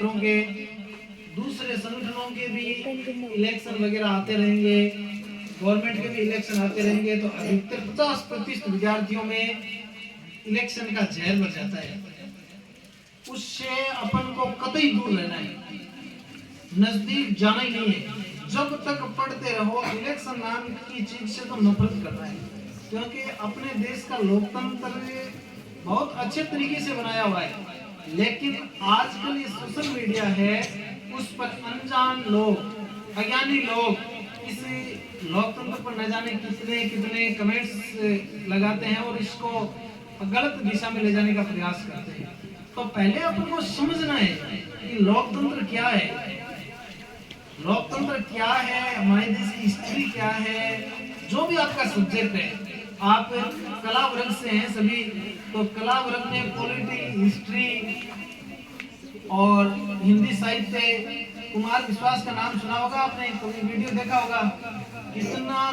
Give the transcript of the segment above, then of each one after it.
छात्रों के, दूसरे संगठनों के भी इलेक्शन वगैरह आते रहेंगे, गवर्नमेंट के भी इलेक्शन आते रहेंगे, तो अधिकतर 50% विद्यार्थियों में इलेक्शन का जहर बच जाता है। उससे अपन को कतई दूर रहना है, नजदीक जाना ही नहीं है। जब तक पढ़ते रहो, इलेक्शन नाम की चीज से तो नफरत करना है, क्योंकि अपने देश का लोकतंत्र बहुत अच्छे तरीके से बनाया हुआ है, लेकिन आजकल ये सोशल मीडिया है, उस पर अनजान लोग, अज्ञानी लोग इस लोकतंत्र पर न जाने कितने कितने कमेंट्स लगाते हैं और इसको गलत दिशा में ले जाने का प्रयास करते हैं। तो पहले अपन को समझना है कि लोकतंत्र क्या है, लोकतंत्र क्या है, हमारे देश की हिस्ट्री क्या है। जो भी आपका सब्जेक्ट है, आप कला वर्ग से हैं सभी, तो कला वर्ग में पॉलिटी, हिस्ट्री और हिंदी साहित्य, कुमार विश्वास का नाम सुना होगा आपने, कभी वीडियो देखा होगा, कितना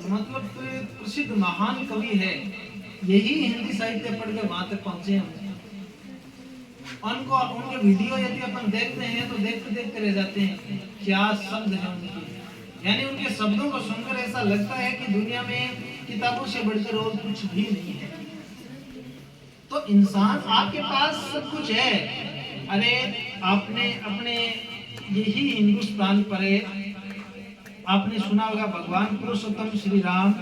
मतलब प्रसिद्ध महान कवि है। यही हिंदी साहित्य पढ़ के वहां तक पहुंचे हैं। उनको उनके वीडियो यदि अपन देखते हैं तो देखते देखते रह जाते हैं, क्या शब्द है उनके, यानी उनके शब्दों को सुनकर ऐसा लगता है कि दुनिया में किताबों से बढ़कर और कुछ भी नहीं है। तो इंसान, आपके पास सब कुछ है, अरे आपने अपने यही हिंदुस्तान पर आपने सुना होगा भगवान पुरुषोत्तम श्री राम,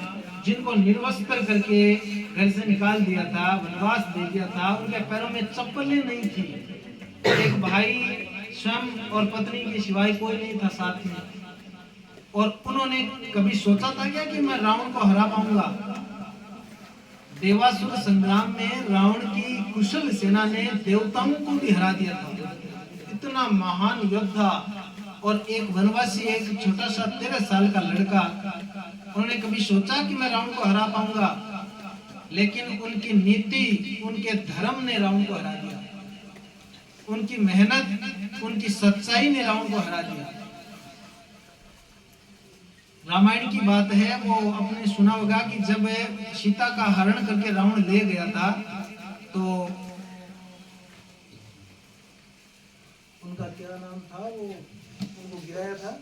जिनको निर्वस्त्र करके घर से निकाल दिया था, वनवास दे दिया था, उनके पैरों में चप्पलें नहीं थी, एक भाई स्वयं और पत्नी के सिवाय कोई नहीं था साथ में, और उन्होंने कभी सोचा था क्या कि मैं रावण को हरा पाऊंगा? देवासुर संग्राम में रावण की कुशल सेना ने देवताओं को भी हरा दिया था। इतना महान योद्धा और एक वनवासी, एक छोटा सा 13 साल का लड़का, उन्होंने कभी सोचा कि मैं रावण को हरा पाऊंगा? लेकिन उनकी नीति, उनके धर्म ने रावण को हरा दिया, उनकी मेहनत, उनकी सच्चाई ने रावण को हरा दिया। रामायण की बात है, वो आपने सुना होगा कि जब सीता का हरण करके रावण ले गया था, तो उनका क्या नाम था, वो उनको गिराया था,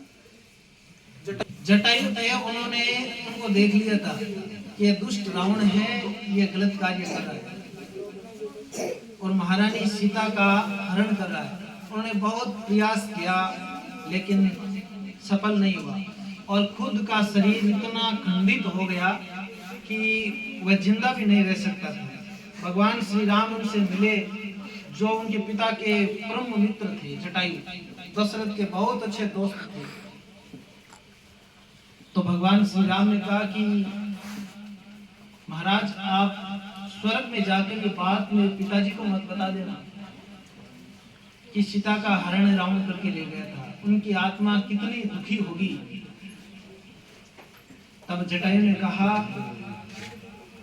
जटायु थे, उन्होंने उनको देख लिया था कि ये दुष्ट रावण है, ये गलत कार्य कर रहा है और महारानी सीता का हरण कर रहा है। उन्होंने बहुत प्रयास किया लेकिन सफल नहीं हुआ, और खुद का शरीर इतना खंडित हो गया कि वह जिंदा भी नहीं रह सकता था। भगवान श्री राम उनसे मिले, जो उनके पिता के परम मित्र थे, जटायु, दशरथ के बहुत अच्छे दोस्त थे। तो भगवान श्री राम ने कहा कि महाराज, आप स्वर्ग में जाकर ये बात मेरे पिताजी को मत बता देना कि सीता का हरण रावण करके ले गया था, उनकी आत्मा कितनी दुखी होगी। तब जटायु ने कहा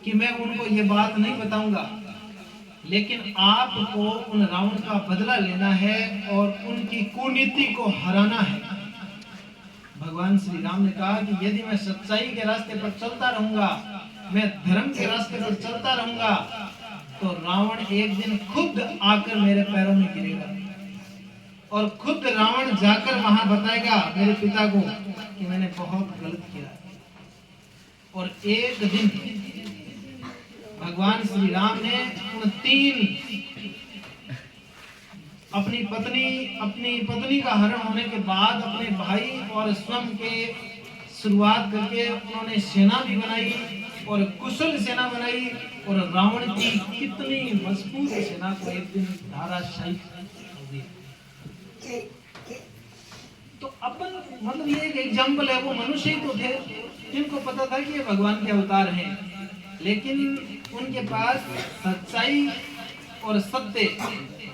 कि मैं उनको ये बात नहीं बताऊंगा, लेकिन आपको उन रावण का बदला लेना है और उनकी कुनीति को हराना है। भगवान श्री राम ने कहा कि यदि मैं सच्चाई के रास्ते पर चलता रहूंगा, मैं धर्म के रास्ते पर चलता रहूंगा, तो रावण एक दिन खुद आकर मेरे पैरों में गिरेगा और खुद रावण जाकर वहां बताएगा मेरे पिता को कि मैंने बहुत गलत किया। और एक दिन भगवान श्री राम ने उन 3 अपनी पत्नी का हरण होने के बाद अपने भाई और स्वयं के शुरुआत करके उन्होंने सेना भी बनाई और कुशल सेना बनाई, और रावण की कितनी मजबूत सेना को एक दिन धराशायी कर दिया। तो अपन मतलब ये एक एग्जाम्पल है, वो मनुष्य ही तो थे जिनको पता था कि ये भगवान के अवतार हैं, लेकिन उनके पास सच्चाई और सत्य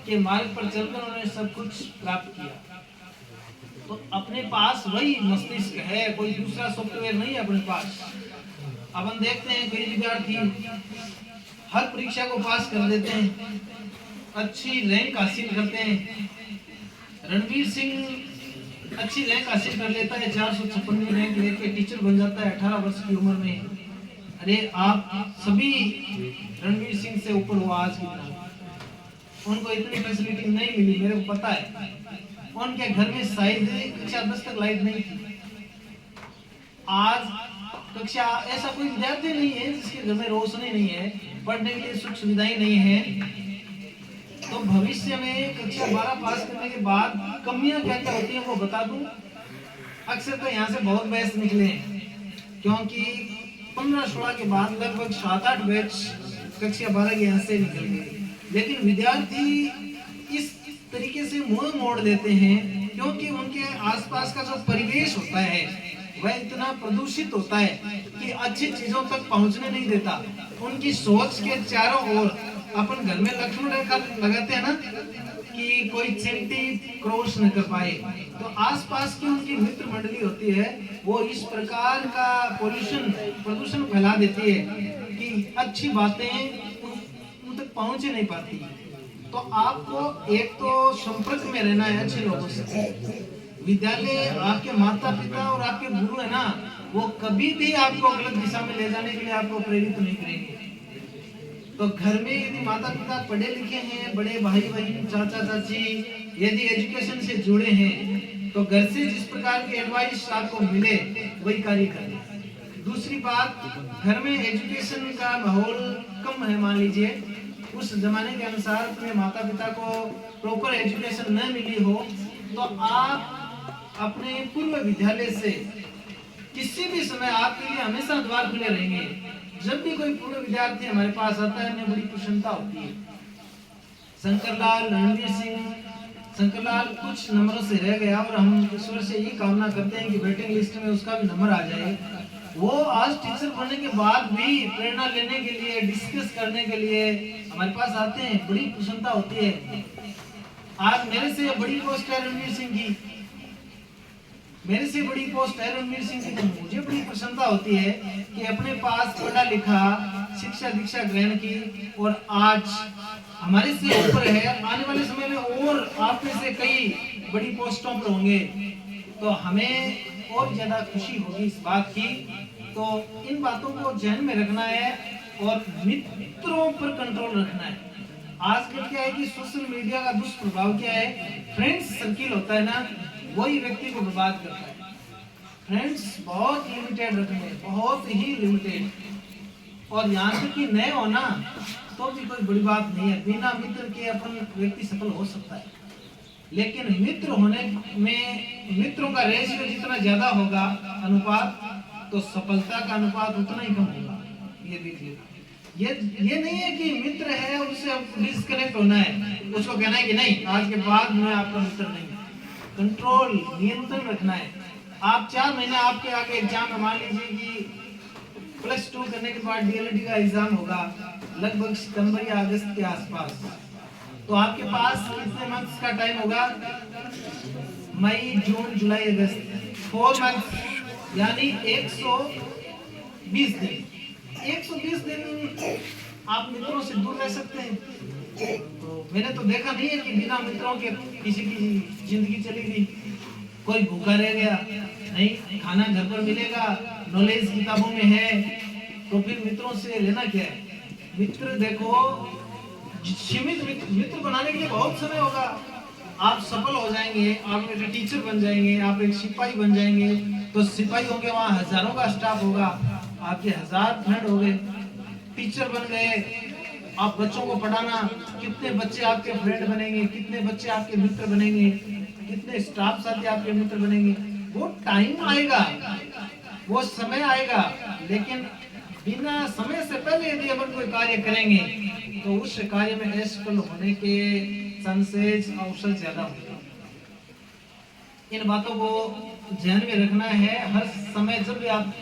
के मार्ग पर चलकर उन्होंने सब कुछ प्राप्त किया। तो अपने पास वही मस्तिष्क है, कोई दूसरा सॉफ्टवेयर नहीं है अपने पास। अपन देखते हैं कई विद्यार्थी हर परीक्षा को पास कर देते हैं, अच्छी रैंक हासिल करते हैं। रणवीर सिंह अच्छी रैंक हासिल कर लेता है, 456 रैंक लेके टीचर बन जाता है 18 वर्ष की उम्र में। अरे आप सभी रणवीर सिंह से ऊपर हो आज की तरह। उनको इतनी फैसिलिटी नहीं मिली, मेरे को पता है। उनके घर में शायद कक्षा 10 तक लाइट नहीं थी। आज कक्षा ऐसा कोई विद्यार्थी नहीं है जिसके घर में रोशनी नहीं है, पढ़ने के लिए सुख सुविधाएं नहीं है। तो भविष्य में कक्षा 12 पास करने के बाद कमियां क्या क्या होती हैं वो बता दूं। अक्सर तो यहाँ से बहुत बैच निकले हैं, क्योंकि 15-16 के बाद लगभग 7-8 बैच कक्षा 12 के यहाँ से निकल गए। लेकिन विद्यार्थी इस तरीके से मुंह मोड़ देते हैं, क्योंकि उनके आसपास का जो परिवेश होता है वह इतना प्रदूषित होता है कि अच्छी चीजों तक पहुंचने नहीं देता। उनकी सोच के चारों ओर अपन घर में लक्ष्मण रेखा लगाते हैं ना, कि कोई चींटी क्रॉस न कर पाए, तो आसपास की उनकी मित्र मंडली होती है वो इस प्रकार का प्रदूषण फैला देती है कि अच्छी बातें उन तक पहुंच ही नहीं पाती। तो आपको एक तो संपर्क में रहना है अच्छे लोगों से। विद्यालय आपके माता पिता और आपके गुरु है ना, वो कभी भी आपको गलत दिशा में ले जाने के लिए आपको प्रेरित नहीं करेंगे। तो घर में यदि माता पिता पढ़े लिखे हैं, बड़े भाई बहन चाचा चाची यदि एजुकेशन से जुड़े हैं, तो घर से जिस प्रकार की एडवाइस आपको मिले वही कार्य करें। दूसरी बात, घर में एजुकेशन का माहौल कम है, मान लीजिए उस जमाने के अनुसार अपने माता पिता को प्रॉपर एजुकेशन न मिली हो, तो आप अपने पूर्व विद्यालय से किसी भी समय आपके लिए हमेशा द्वार खुले रहेंगे। जब भी कोई पूर्व विद्यार्थी हमारे पास आता है हमें बड़ी प्रसन्नता होती है। शंकरलाल, रणवीर सिंह, शंकरलाल कुछ नंबरों से रह गया और हम ईश्वर से यही कामना करते हैं कि वेटिंग लिस्ट में उसका भी नंबर आ जाए। वो आज टीचर बनने के बाद भी प्रेरणा लेने के लिए, डिस्कस करने के लिए हमारे पास आते हैं, बड़ी प्रसन्नता होती है। आज मेरे से बड़ी पोस्ट है रणवीर सिंह की, मेरे से बड़ी पोस्ट है रणवीर सिंह की, तो मुझे बड़ी प्रसन्नता होती है कि अपने पास पढ़ा लिखा, शिक्षा दीक्षा ग्रहण की और आज हमारे से ऊपर है, आने वाले समय में और आप में से कई बड़ी पोस्टों पर होंगे, तो हमें और ज्यादा खुशी होगी इस बात की। तो इन बातों को ध्यान में रखना है और मित्रों पर कंट्रोल रखना है। आजकल क्या है कि सोशल मीडिया का दुष्प्रभाव क्या है, फ्रेंड्स सर्किल होता है ना, वही व्यक्ति को बर्बाद करता है। फ्रेंड्स बहुत लिमिटेड रखने, बहुत ही लिमिटेड, और यहाँ तक कि नए होना तो भी कोई बड़ी बात नहीं है। बिना मित्र के अपन व्यक्ति सफल हो सकता है, लेकिन मित्र होने में मित्रों का रेशियो जितना ज्यादा होगा अनुपात, तो सफलता का अनुपात उतना ही कम होगा। ये देखिए, ये नहीं है कि मित्र है उससे डिस्कनेक्ट होना है, उसको कहना है कि नहीं आज के बाद मैं आपका मित्र नहीं। कंट्रोल, नियंत्रण रखना है। आप 4 महीने आपके आगे एग्जाम में, मान लीजिए कि +2 करने के बाद डीएलएड का एग्जाम होगा लगभग सितंबर या अगस्त के आसपास, तो आपके पास कितने मंथ्स का टाइम होगा? मई, जून, जुलाई, अगस्त, 4 मंथ, यानी 120 दिन। 120 दिन आप मित्रों से दूर रह सकते हैं। तो मैंने तो देखा नहीं है कि बिना मित्रों के किसी की जिंदगी चली गई, कोई भूखा रह गया नहीं, खाना घर पर मिलेगा, नॉलेज किताबों में है, तो फिर मित्रों से लेना क्या है? मित्र देखो, सीमित मित्र बनाने के लिए बहुत समय होगा। आप सफल हो जाएंगे, आप एक टीचर बन जाएंगे, आप एक सिपाही बन जाएंगे, तो सिपाही होंगे, वहाँ हजारों का स्टाफ होगा, आपके 1000 फ्रेंड हो गए। टीचर बन गए, आप बच्चों को पढ़ाना, कितने बच्चे आपके फ्रेंड बनेंगे, कितने बच्चे आपके मित्र बनेंगे, कितने स्टाफ साथी आपके मित्र बनेंगे। वो टाइम आएगा, वो समय आएगा, लेकिन बिना समय से पहले यदि अपन कोई कार्य करेंगे तो उस कार्य में असफल होने के चांसेस, अवसर ज्यादा होंगे। इन बातों को ध्यान में रखना है हर समय जब भी आप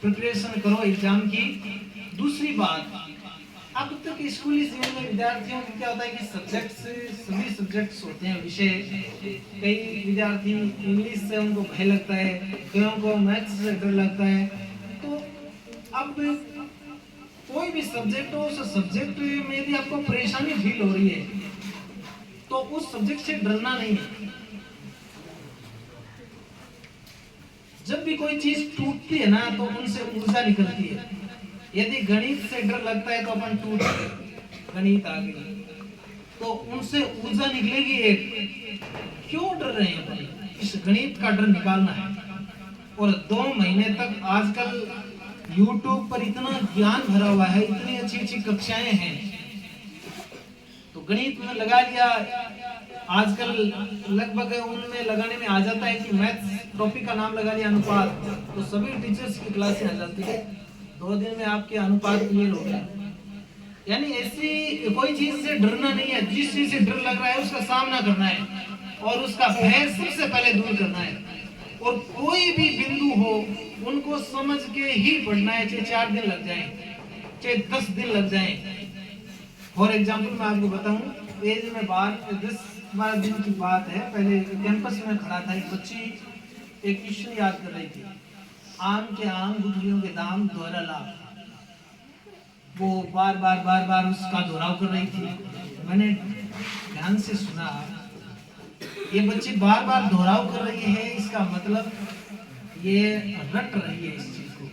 प्रिपरेशन करो एग्जाम की। दूसरी बात, अब तक स्कूली जीवन में विद्यार्थियों को क्या होता है कि सभी सब्जेक्ट्स होते हैं विषय। कई विद्यार्थी इंग्लिश से उनको भय लगता है, कईयों को मैथ्स से डर लगता है। तो अब कोई भी सब्जेक्ट हो, उस सब्जेक्ट में यदि आपको परेशानी फील हो रही है तो उस सब्जेक्ट से डरना नहीं है। जब भी कोई चीज टूटती है ना तो उनसे ऊर्जा निकलती है। यदि गणित से डर लगता है तो अपन टूट गए, गणित आ गई। तो उनसे ऊर्जा निकलेगी एक। क्यों डर रहे हैं भाई? इस गणित का डर निकालना है। और 2 महीने तक आजकल YouTube पर इतना ज्ञान भरा हुआ है, इतनी अच्छी अच्छी कक्षाएं हैं, तो गणित में लगा लिया। आजकल लगभग उनमें लगाने में आ जाता है कि मैथ्स टॉपिक का नाम लगा लिया अनुपात, तो सभी टीचर्स की क्लासें आ जाती है। 2 दिन में आपके अनुपात क्लियर हो गया। यानी ऐसी कोई चीज से डरना नहीं है। जिस चीज से डर लग रहा है उसका सामना करना है और उसका भय सबसे पहले दूर करना है। और कोई भी बिंदु हो उनको समझ के ही पढ़ना है, चाहे 4 दिन लग जाए, चाहे 10 दिन लग जाए। फॉर एग्जाम्पल मैं आपको बताऊं, एज में 10-12 दिन की बात है। पहले कैंपस में खड़ा था, एक बच्ची एक क्वेश्चन याद कर रही थी, आम के आम गुठलियों के दाम दोहरा लाभ। वो बार बार उसका दोहराव कर रही थी। मैंने ध्यान से सुना, ये बच्ची बार बार दोहराव कर रही है, इसका मतलब ये रट रही है इस चीज को,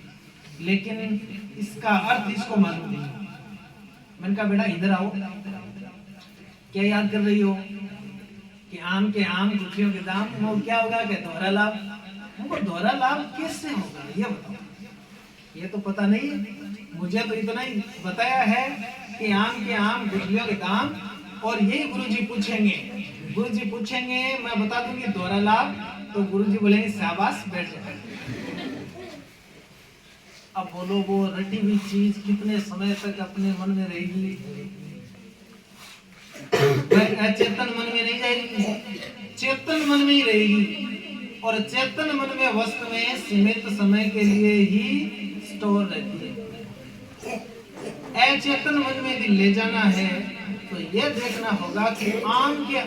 लेकिन इसका अर्थ इसको मालूम नहीं। मैंने कहा बेटा इधर आओ, क्या याद कर रही हो? कि आम के आम गुठलियों के दाम, वो क्या होगा? क्या दोहरा लाभ। वो दोहरा लाभ कैसे होगा ये बताओ? ये तो पता नहीं है मुझे, तो इतना ही बताया है कि आम के आम गुठलियों के दाम। और यही गुरुजी पूछेंगे, मैं बता दूंगी दोहरा लाभ, तो गुरुजी बोलेंगे शाबाश बैठ जाए। अब बोलो वो रटी हुई चीज कितने समय तक अपने मन में रहेगी? चेतन मन में नहीं जाएगी, चेतन मन में ही रहेगी। और चेतन मन में वस्तु में सीमित समय के लिए ही स्टोर रहती है। अचेतन मन में यदि ले जाना है तो यह देखना होगा कि आम के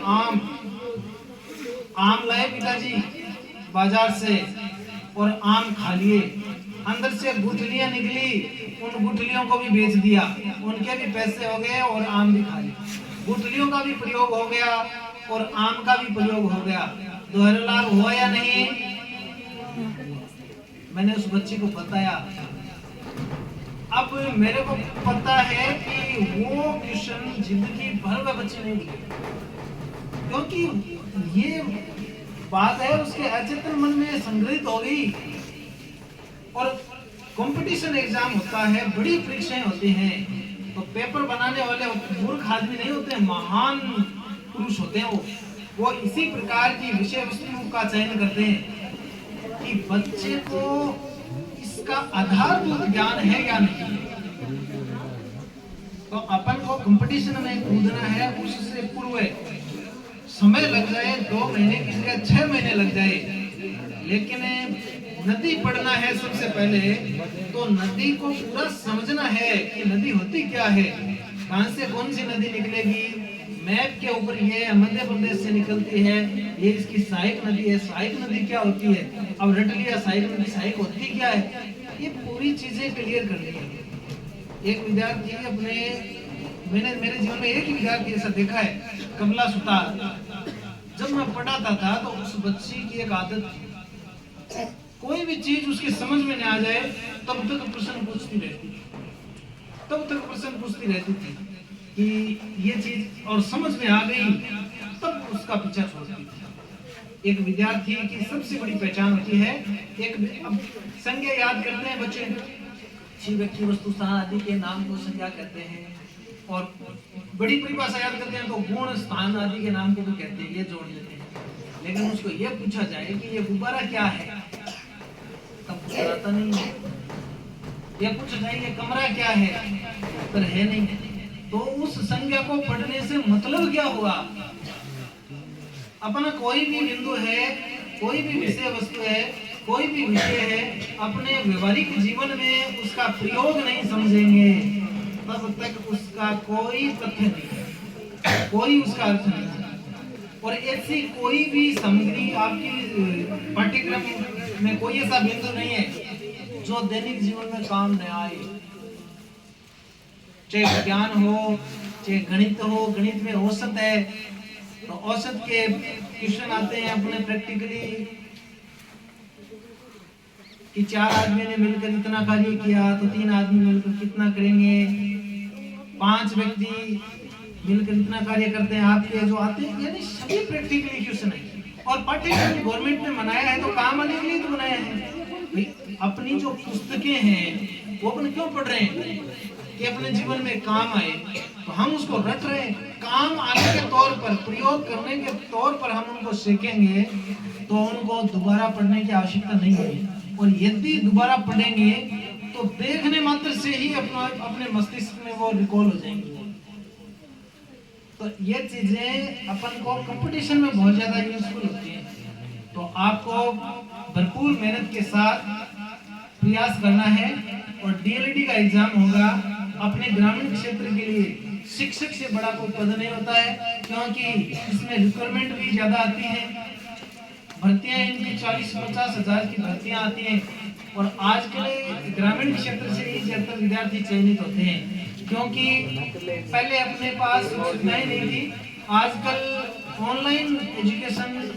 आम लाए पिताजी बाजार से और आम खा लिए, अंदर से गुठलियां निकली, उन गुठलियों को भी बेच दिया, उनके भी पैसे हो गए और आम भी खा लिया। गुठलियों का भी प्रयोग हो गया और आम का भी प्रयोग हो गया। दोहरा लाभ हुआ या नहीं? मैंने उस बच्ची को बताया। अब मेरे को पता है कि वो क्वेश्चन जिंदगी भर वह बच्ची नहीं भूलेगी, क्योंकि ये बात है उसके अचेतन मन में संग्रहित हो गई। और कंपटीशन एग्जाम होता है, बड़ी परीक्षाएं होती हैं, तो पेपर बनाने वाले मूर्ख आदमी नहीं होते, महान पुरुष होते हैं। वो इसी प्रकार की विषय वस्तुओं का चयन करते हैं कि बच्चे को इसका आधारभूत ज्ञान है या नहीं। तो अपन को कंपटीशन में कूदना है, उससे पूर्व समय लग जाए 2 महीने की जगह 6 महीने लग जाए, लेकिन नदी पढ़ना है सबसे पहले। तो नदी को पूरा समझना है कि नदी होती क्या है, कहां से कौन सी नदी निकलेगी। मैप के ऊपर ये मध्य प्रदेश से निकलती है, ये इसकी सहायक नदी है। सहायक नदी क्या होती है? अब रट लिया सहायक नदी, सहायक होती क्या है, ये पूरी चीजें क्लियर करनी है। एक विद्यार्थी अपने, मैंने मेरे जीवन में एक ही विद्यार्थी ऐसा देखा है, कमला सुतार। जब मैं पढ़ाता था तो उस बच्ची की एक आदत थी, कोई भी चीज उसकी समझ में नहीं आ जाए तब तक प्रश्न पूछती रहती थी कि ये चीज, और समझ में आ गई तब उसका पीछा छोड़ती थी। एक विद्यार्थी की सबसे बड़ी पहचान होती है, एक अब संज्ञा याद करते हैं बच्चे, व्यक्ति वस्तु स्थान आदि के नाम को संज्ञा कहते हैं। और बड़ी परिभाषा याद करते हैं तो गुण स्थान आदि के नाम को भी कहते हैं, ये जोड़ लेते हैं। लेकिन उसको ये पूछा जाए कि ये गुब्बारा क्या है, तब बताता नहीं है। ये पूछा जाए ये कमरा क्या है, उत्तर है नहीं। तो उस संज्ञा को पढ़ने से मतलब क्या हुआ? अपना कोई भी बिंदु है, कोई भी विषय वस्तु है, कोई भी विषय है, अपने व्यवहारिक जीवन में उसका प्रयोग नहीं समझेंगे तब तक उसका कोई तथ्य नहीं, कोई उसका अर्थ नहीं। और ऐसी कोई भी सामग्री आपकी पाठ्यक्रम में कोई ऐसा बिंदु नहीं है जो दैनिक जीवन में काम न आए। चाहे विज्ञान हो, चाहे गणित हो, गणित में औसत है तो औसत के क्वेश्चन आते हैं अपने प्रैक्टिकली कि 4 आदमी ने मिलकर इतना कार्य किया तो 3 आदमी मिलकर कितना करेंगे, 5 व्यक्ति मिलकर इतना कार्य करते हैं। आपके जो आते हैं यानी सभी प्रैक्टिकली क्वेश्चन है, और पाठ्यक्रम गवर्नमेंट ने बनाया है तो काम आने के लिए तो बनाया है। अपनी जो पुस्तकें हैं वो अपन क्यों पढ़ रहे हैं कि अपने जीवन में काम आए, तो हम उसको रट रहे हैं। काम आने के तौर पर, प्रयोग करने के तौर पर हम उनको सीखेंगे तो उनको दोबारा पढ़ने की आवश्यकता नहीं होगी, और यदि दोबारा पढ़ेंगे तो देखने मात्र से ही अपने मस्तिष्क में वो रिकॉल हो जाएंगे। तो ये चीजें अपन को कंपटीशन में बहुत ज्यादा यूजफुल होती हैं। तो आपको भरपूर मेहनत के साथ प्रयास करना है, और डीएलएडी का एग्जाम होगा। अपने ग्रामीण क्षेत्र के लिए शिक्षक से बड़ा कोई पद नहीं होता है, क्योंकि इसमें रिक्वायरमेंट भी ज्यादा आती है। भर्तियां इनकी 40-50 हजार की भर्तियां आती हैं, और आज के ग्रामीण क्षेत्र से ही ज्यादातर विद्यार्थी चयनित होते हैं, क्योंकि पहले अपने पास सुविधाएं नहीं थी। आजकल ऑनलाइन एजुकेशन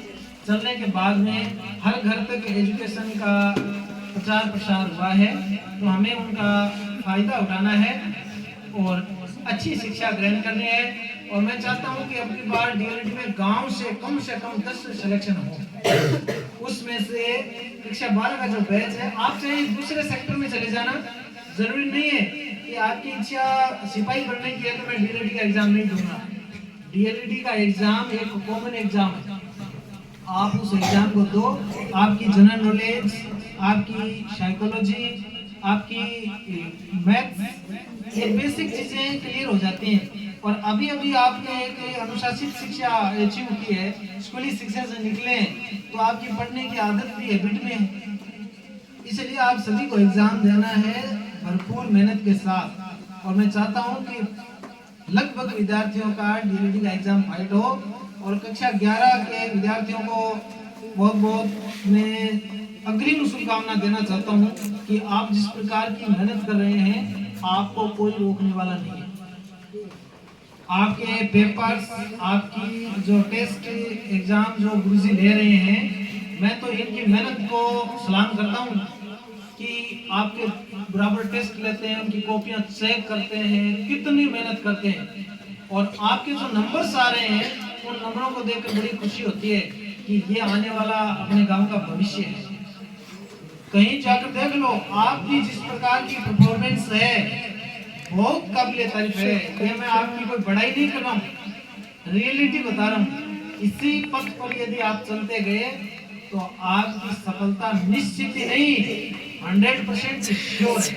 चलने के बाद में हर घर तक एजुकेशन का प्रचार प्रसार हुआ है, तो हमें उनका फायदा उठाना है और अच्छी शिक्षा ग्रहण करनी है। और मैं चाहता हूं कि अपनी बार डीएलएडी में गांव से कम 10 सिलेक्शन हो। उसमें से कक्षा 12 का जो बैच है, आप चाहे दूसरे सेक्टर में चले जाना, जरूरी नहीं है कि आपकी इच्छा सिपाही बनने की है तो मैं डीएलएडी का एग्जाम नहीं दूंगा। डीएलएडी का एग्जाम एक कॉमन एग्जाम है, आप उस एग्जाम को दो, आपकी जनरल नॉलेज, आपकी साइकोलॉजी, आपकी मैथ्स, ये बेसिक चीजें क्लियर हो जाती हैं। और अभी अभी आपने एक अनुशासित शिक्षा अचीव की है, स्कूली शिक्षा से निकले हैं, तो आपकी पढ़ने की आदत भी हैबिट में है। इसलिए आप सभी को एग्जाम देना है भरपूर मेहनत के साथ। और मैं चाहता हूं कि लगभग विद्यार्थियों का डीएलएडी का एग्जाम फाइट हो, और कक्षा 11 के विद्यार्थियों को बहुत बहुत मैं अग्रिम शुभकामना देना चाहता हूं कि आप जिस प्रकार की मेहनत कर रहे हैं, आपको कोई रोकने वाला नहीं है। आपके पेपर्स, आपकी जो टेस्ट एग्जाम जो गुरुजी ले रहे हैं, मैं तो इनकी मेहनत को सलाम करता हूं कि आपके बराबर टेस्ट लेते हैं, उनकी कॉपियां चेक करते हैं, कितनी मेहनत करते हैं। और आपके जो नंबर्स आ रहे हैं, उन नंबरों को देखकर बड़ी खुशी होती है कि ये आने वाला अपने गांव का भविष्य है। कहीं जाकर देख लो, आपकी जिस प्रकार की परफॉर्मेंस है बहुत काबिले तारीफ है। ये मैं आपकी कोई बड़ाई नहीं कर रहा हूँ, रियलिटी बता रहा हूँ। इसी पथ पर यदि आप चलते गए तो आपकी सफलता निश्चित ही नहीं 100% श्योर है,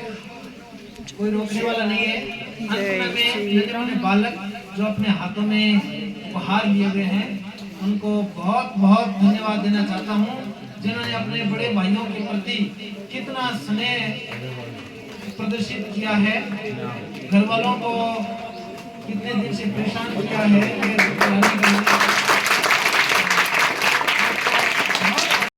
कोई रोकने वाला नहीं है। अंत में बालक जो अपने हाथों में उपहार लिए हुए हैं, उनको बहुत बहुत धन्यवाद देना चाहता हूँ, जिन्होंने अपने बड़े भाइयों के प्रति कितना स्नेह प्रदर्शित किया है, घर वालों को कितने दिन से परेशान किया है।